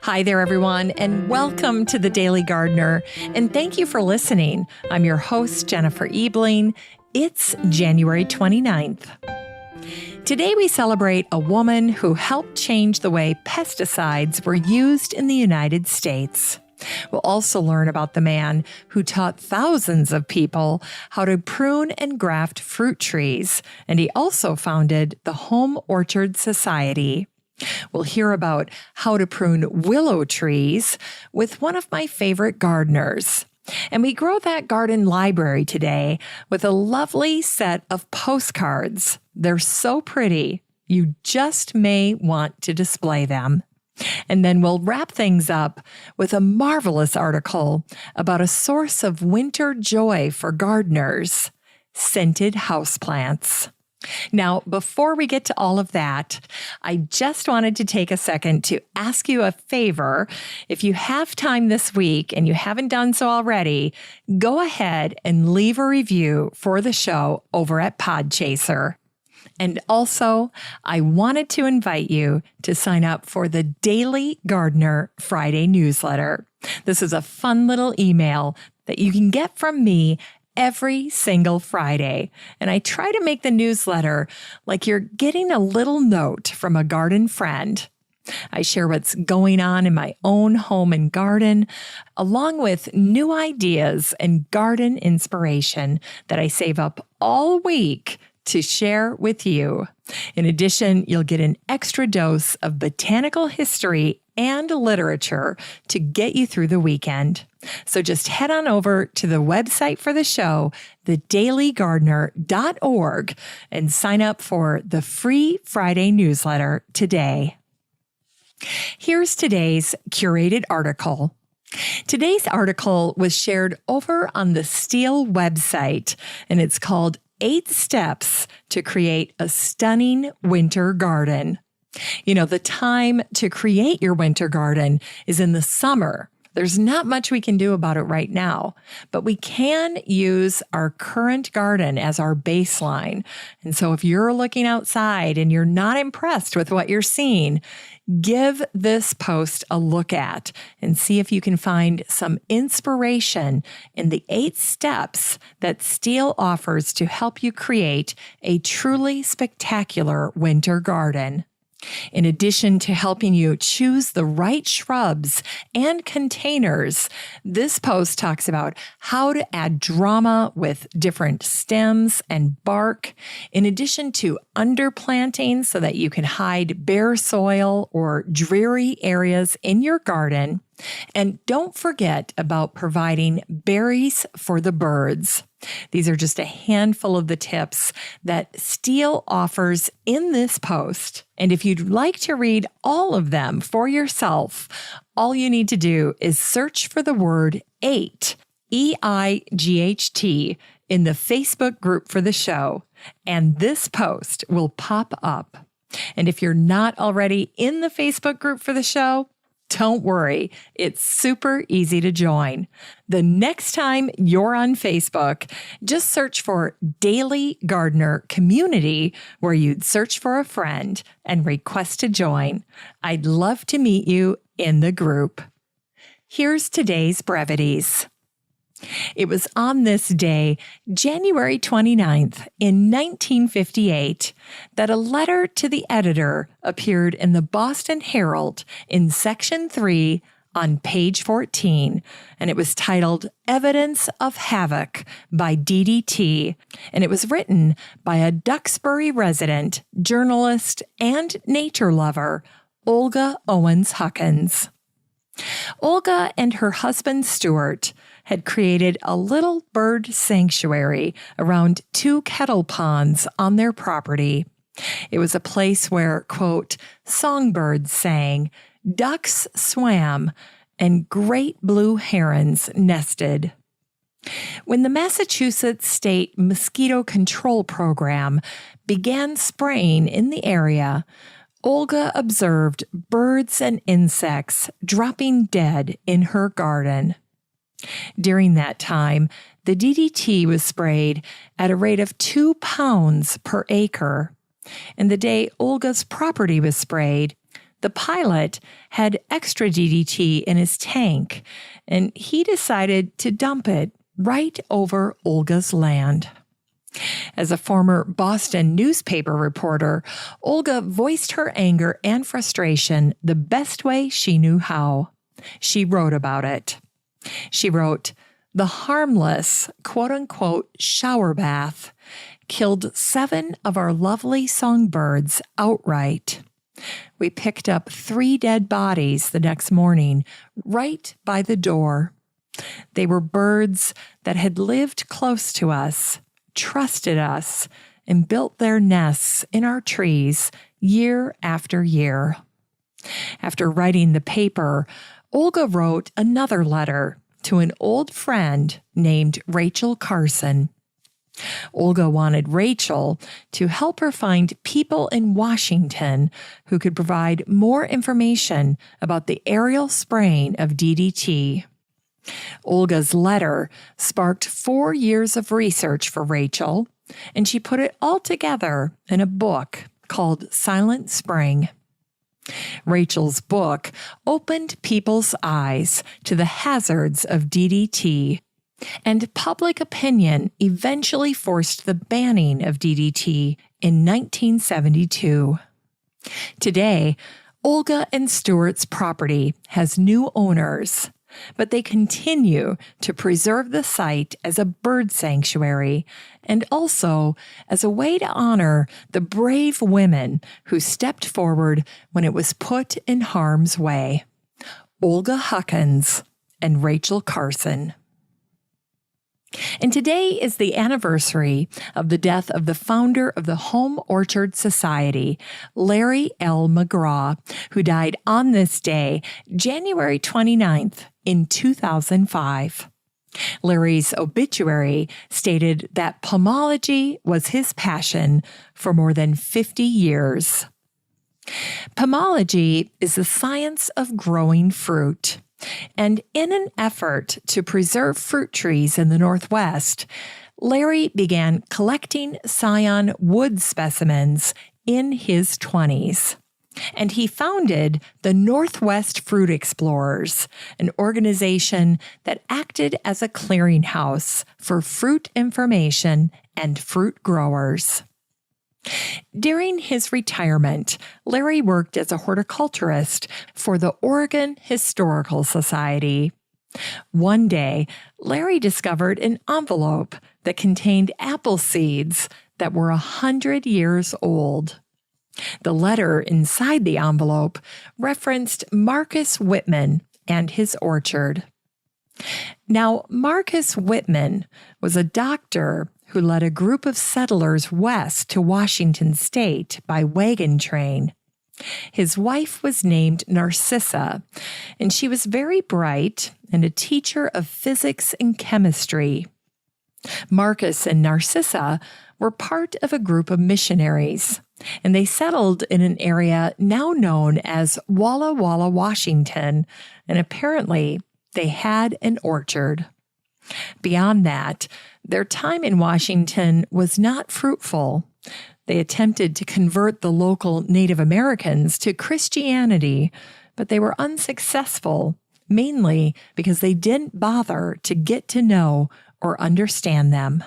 Hi there, everyone, and welcome to the Daily Gardener. And thank you for listening. I'm your host, Jennifer Ebling. It's January 29th. Today we celebrate a woman who helped change the way pesticides were used in the United States. We'll also learn about the man who taught thousands of people how to prune and graft fruit trees, and he also founded the Home Orchard Society. We'll hear about how to prune willow trees with one of my favorite gardeners. And we grow that garden library today with a lovely set of postcards. They're so pretty, you just may want to display them. And then we'll wrap things up with a marvelous article about a source of winter joy for gardeners, scented houseplants. Now, before we get to all of that, I just wanted to take a second to ask you a favor. If you have time this week and you haven't done so already, go ahead and leave a review for the show over at Podchaser. And also, I wanted to invite you to sign up for the Daily Gardener Friday newsletter. This is a fun little email that you can get from me every single Friday. And I try to make the newsletter like you're getting a little note from a garden friend. I share what's going on in my own home and garden, along with new ideas and garden inspiration that I save up all week to share with you. In addition, you'll get an extra dose of botanical history and literature to get you through the weekend. So just head on over to the website for the show, thedailygardener.org, and sign up for the free Friday newsletter today. Here's today's curated article. Today's article was shared over on the Steel website, and it's called 8 Steps to Create a Stunning Winter Garden. You know, the time to create your winter garden is in the summer. There's not much we can do about it right now, but we can use our current garden as our baseline. And so if you're looking outside and you're not impressed with what you're seeing, give this post a look at and see if you can find some inspiration in the 8 steps that Steel offers to help you create a truly spectacular winter garden. In addition to helping you choose the right shrubs and containers, this post talks about how to add drama with different stems and bark, in addition to underplanting so that you can hide bare soil or dreary areas in your garden. And don't forget about providing berries for the birds. These are just a handful of the tips that Steel offers in this post. And if you'd like to read all of them for yourself, all you need to do is search for the word 8, EIGHT, in the Facebook group for the show, and this post will pop up. And if you're not already in the Facebook group for the show, don't worry, it's super easy to join. The next time you're on Facebook, just search for Daily Gardener Community, where you'd search for a friend and request to join. I'd love to meet you in the group. Here's today's brevities. It was on this day, January 29th, in 1958, that a letter to the editor appeared in the Boston Herald in Section 3 on page 14, and it was titled Evidence of Havoc by DDT, and it was written by a Duxbury resident, journalist, and nature lover, Olga Owens Huckins. Olga and her husband, Stuart, had created a little bird sanctuary around 2 kettle ponds on their property. It was a place where, quote, songbirds sang, ducks swam, and great blue herons nested. When the Massachusetts State Mosquito Control Program began spraying in the area, Olga observed birds and insects dropping dead in her garden. During that time, the DDT was sprayed at a rate of 2 pounds per acre. And the day Olga's property was sprayed, The pilot had extra DDT in his tank, and he decided to dump it right over Olga's land. As a former Boston newspaper reporter, Olga voiced her anger and frustration the best way she knew how. She wrote about it. She wrote, "The harmless, quote-unquote, shower bath killed 7 of our lovely songbirds outright. We picked up 3 dead bodies the next morning, right by the door. They were birds that had lived close to us, trusted us, and built their nests in our trees year after year." After writing the paper, Olga wrote another letter to an old friend named Rachel Carson. Olga wanted Rachel to help her find people in Washington who could provide more information about the aerial spraying of DDT. Olga's letter sparked 4 years of research for Rachel, and she put it all together in a book called Silent Spring. Rachel's book opened people's eyes to the hazards of DDT, and public opinion eventually forced the banning of DDT in 1972. Today, Olga and Stewart's property has new owners, but they continue to preserve the site as a bird sanctuary and also as a way to honor the brave women who stepped forward when it was put in harm's way. Olga Huckins and Rachel Carson. And today is the anniversary of the death of the founder of the Home Orchard Society, Larry L. McGraw, who died on this day, January 29th, in 2005. Larry's obituary stated that pomology was his passion for more than 50 years. Pomology is the science of growing fruit. And in an effort to preserve fruit trees in the Northwest, Larry began collecting scion wood specimens in his 20s. And he founded the Northwest Fruit Explorers, an organization that acted as a clearinghouse for fruit information and fruit growers. During his retirement, Larry worked as a horticulturist for the Oregon Historical Society. One day, Larry discovered an envelope that contained apple seeds that were 100 years old. The letter inside the envelope referenced Marcus Whitman and his orchard. Now, Marcus Whitman was a doctor who led a group of settlers west to Washington state by wagon train. His wife was named Narcissa, and she was very bright and a teacher of physics and chemistry. Marcus and Narcissa were part of a group of missionaries, and they settled in an area now known as Walla Walla, Washington, and apparently they had an orchard. Beyond that, their time in Washington was not fruitful. They attempted to convert the local Native Americans to Christianity, but they were unsuccessful, mainly because they didn't bother to get to know or understand them.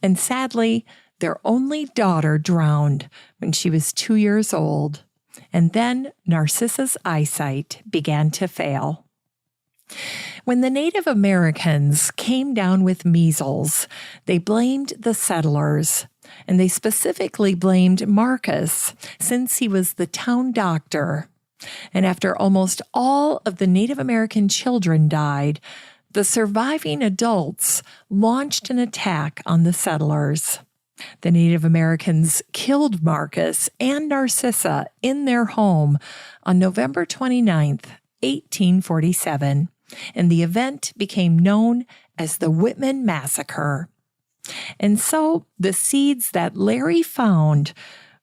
And sadly, their only daughter drowned when she was 2 years old, and then Narcissa's eyesight began to fail. When the Native Americans came down with measles, they blamed the settlers, and they specifically blamed Marcus since he was the town doctor. And after almost all of the Native American children died, the surviving adults launched an attack on the settlers. The Native Americans killed Marcus and Narcissa in their home on November 29th, 1847, and the event became known as the Whitman Massacre. And so the seeds that Larry found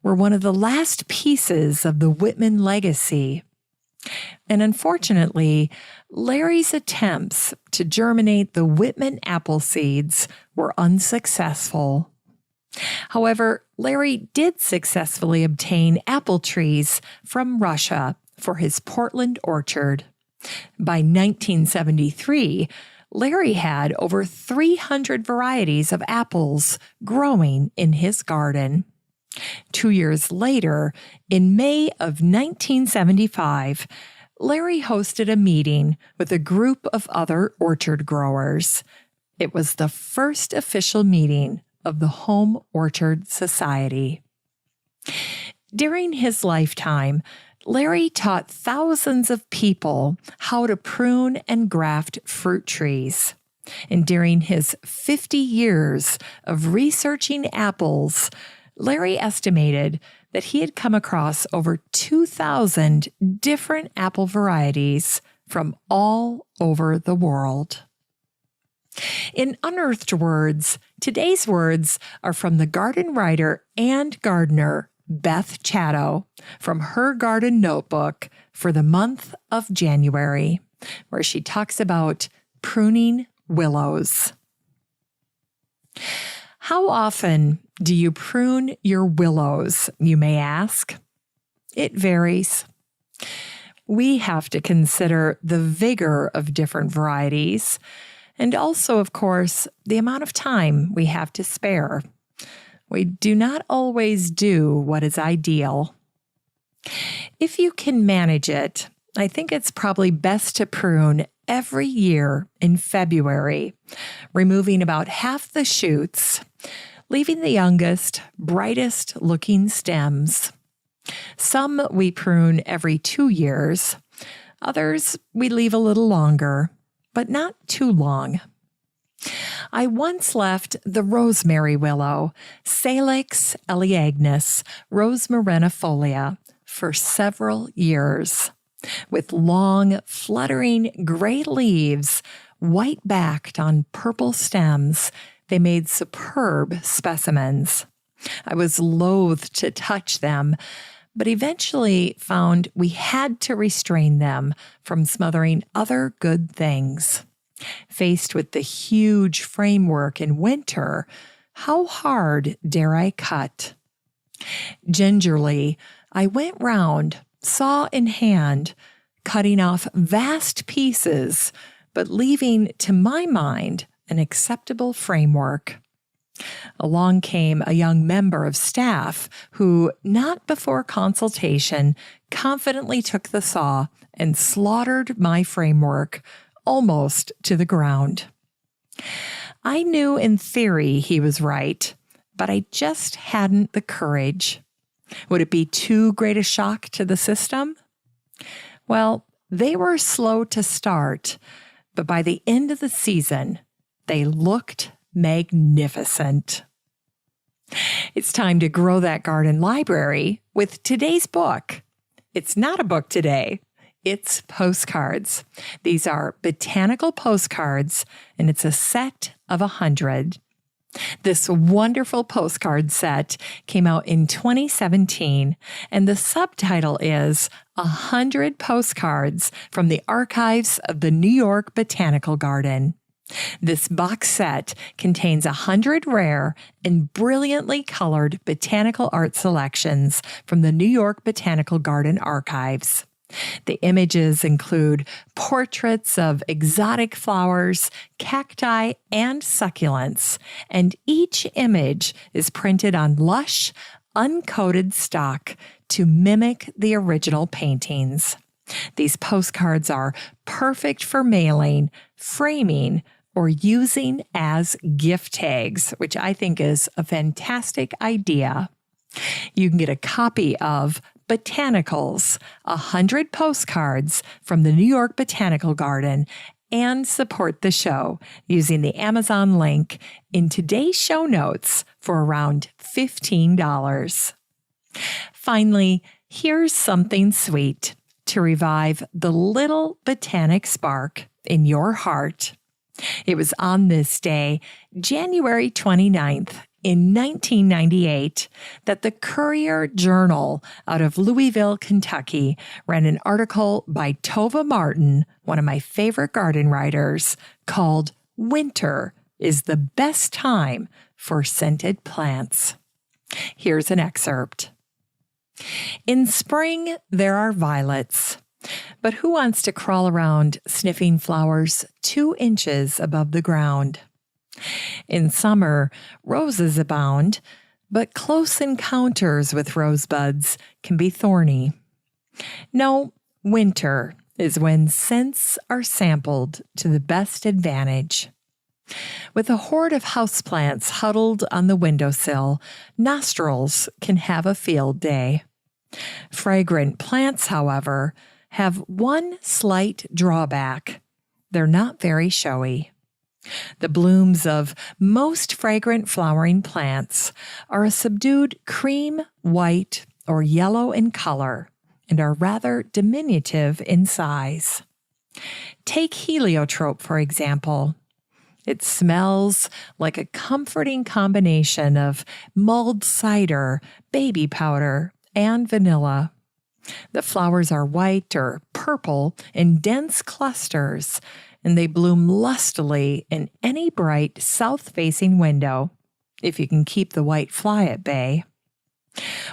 were one of the last pieces of the Whitman legacy. And unfortunately, Larry's attempts to germinate the Whitman apple seeds were unsuccessful. However, Larry did successfully obtain apple trees from Russia for his Portland orchard. By 1973, Larry had over 300 varieties of apples growing in his garden. 2 years later, in May of 1975, Larry hosted a meeting with a group of other orchard growers. It was the first official meeting of the Home Orchard Society. During his lifetime, Larry taught thousands of people how to prune and graft fruit trees. And during his 50 years of researching apples, Larry estimated that he had come across over 2,000 different apple varieties from all over the world. In Unearthed Words, today's words are from the garden writer and gardener Beth Chatto from her garden notebook for the month of January, where she talks about pruning willows. How often do you prune your willows, you may ask? It varies. We have to consider the vigor of different varieties and also, of course, the amount of time we have to spare. We do not always do what is ideal. If you can manage it, I think it's probably best to prune every year in February, removing about half the shoots, leaving the youngest, brightest looking stems. Some we prune every 2 years. Others we leave a little longer, but not too long. I once left the rosemary willow, Salix eleagnus rosmarinifolia, for several years. With long, fluttering gray leaves, white-backed on purple stems, they made superb specimens. I was loath to touch them, but eventually found we had to restrain them from smothering other good things. Faced with the huge framework in winter, how hard dare I cut? Gingerly, I went round, saw in hand, cutting off vast pieces, but leaving, to my mind, an acceptable framework. Along came a young member of staff who, not before consultation, confidently took the saw and slaughtered my framework almost to the ground. I knew in theory he was right, but I just hadn't the courage. Would it be too great a shock to the system? Well, they were slow to start, but by the end of the season, they looked magnificent. It's time to grow that garden library with today's book. It's not a book today. It's postcards. These are botanical postcards, and it's a set of 100. This wonderful postcard set came out in 2017, and the subtitle is 100 Postcards from the Archives of the New York Botanical Garden. This box set contains 100 rare and brilliantly colored botanical art selections from the New York Botanical Garden archives. The images include portraits of exotic flowers, cacti, and succulents, and each image is printed on lush, uncoated stock to mimic the original paintings. These postcards are perfect for mailing, framing, or using as gift tags, which I think is a fantastic idea. You can get a copy of Botanicals, 100 Postcards from the New York Botanical Garden, and support the show using the Amazon link in today's show notes for around $15. Finally, here's something sweet to revive the little botanic spark in your heart. It was on this day, January 29th, in 1998, that the Courier-Journal out of Louisville, Kentucky, ran an article by Tova Martin, one of my favorite garden writers, called "Winter is the Best Time for scented plants. Here's an excerpt. In spring, there are violets, but who wants to crawl around sniffing flowers 2 inches above the ground? In summer, roses abound, but close encounters with rosebuds can be thorny. No, winter is when scents are sampled to the best advantage. With a horde of houseplants huddled on the windowsill, nostrils can have a field day. Fragrant plants, however, have one slight drawback. They're not very showy. The blooms of most fragrant flowering plants are a subdued cream, white, or yellow in color and are rather diminutive in size. Take heliotrope, for example. It smells like a comforting combination of mulled cider, baby powder, and vanilla. The flowers are white or purple in dense clusters, and they bloom lustily in any bright south-facing window, if you can keep the white fly at bay.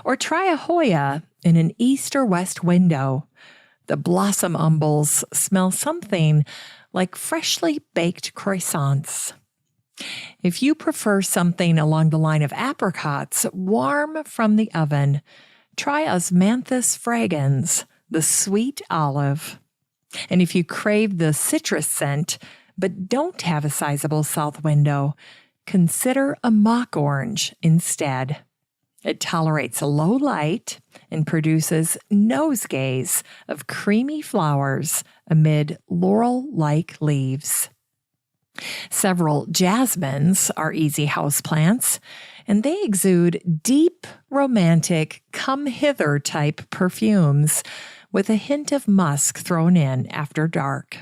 Or try a Hoya in an east or west window. The blossom umbels smell something like freshly baked croissants. If you prefer something along the line of apricots, warm from the oven, try Osmanthus fragrans, the sweet olive. And if you crave the citrus scent, but don't have a sizable south window, consider a mock orange instead. It tolerates a low light and produces nosegays of creamy flowers amid laurel-like leaves. Several jasmines are easy houseplants, and they exude deep, romantic, come-hither type perfumes with a hint of musk thrown in after dark.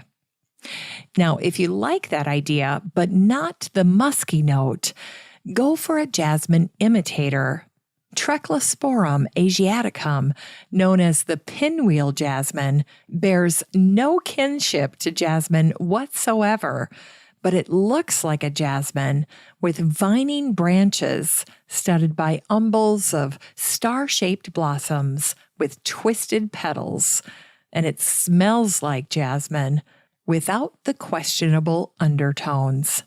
Now, if you like that idea, but not the musky note, go for a jasmine imitator. Trechlosporum asiaticum, known as the pinwheel jasmine, bears no kinship to jasmine whatsoever, but it looks like a jasmine with vining branches studded by umbels of star-shaped blossoms with twisted petals, and it smells like jasmine without the questionable undertones.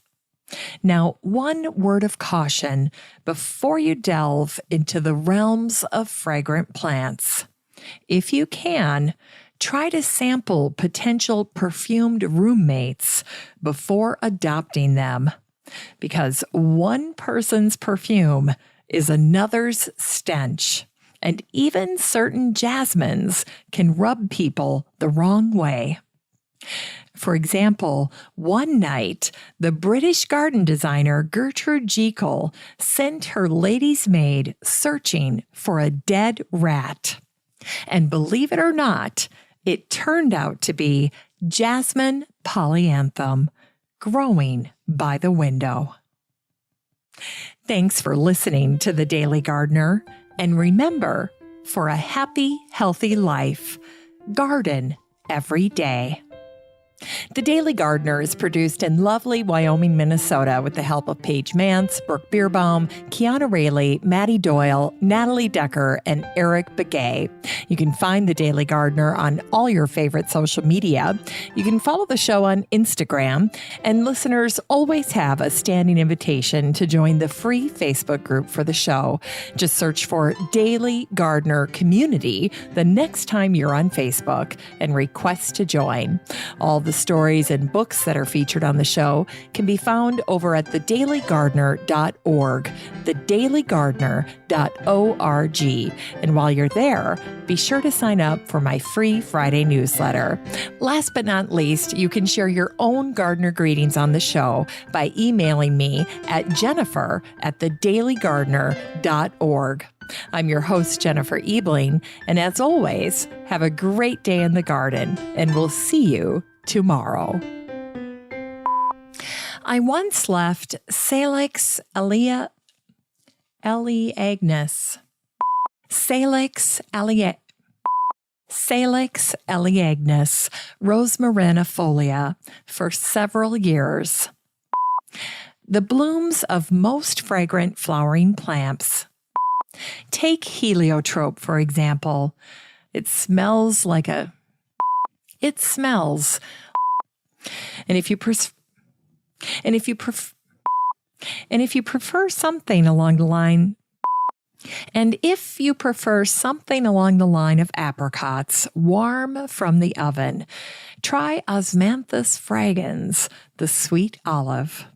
Now, one word of caution before you delve into the realms of fragrant plants. If you can, try to sample potential perfumed roommates before adopting them, because one person's perfume is another's stench, and even certain jasmines can rub people the wrong way. For example, one night, the British garden designer Gertrude Jekyll sent her lady's maid searching for a dead rat. And believe it or not, it turned out to be Jasmine polyanthum, growing by the window. Thanks for listening to The Daily Gardener. And remember, for a happy, healthy life, garden every day. The Daily Gardener is produced in lovely Wyoming, Minnesota with the help of Paige Mance, Brooke Bierbaum, Kiana Rayleigh, Maddie Doyle, Natalie Decker, and Eric Begay. You can find The Daily Gardener on all your favorite social media. You can follow the show on Instagram, and listeners always have a standing invitation to join the free Facebook group for the show. Just search for Daily Gardener Community the next time you're on Facebook and request to join. All the stories and books that are featured on the show can be found over at thedailygardener.org, thedailygardener.org. And while you're there, be sure to sign up for my free Friday newsletter. Last but not least, you can share your own gardener greetings on the show by emailing me at jennifer@thedailygardener.org. I'm your host, Jennifer Ebling, and as always, have a great day in the garden, and we'll see you tomorrow. I once left Salix eleagnus, Salix eleagnus rosmarinifolia for several years. The blooms of most fragrant flowering plants. Take heliotrope, for example. It smells like a... It smells. And if you prefer something along the line... And if you prefer something along the line of apricots, warm from the oven, try Osmanthus fragrans, the sweet olive.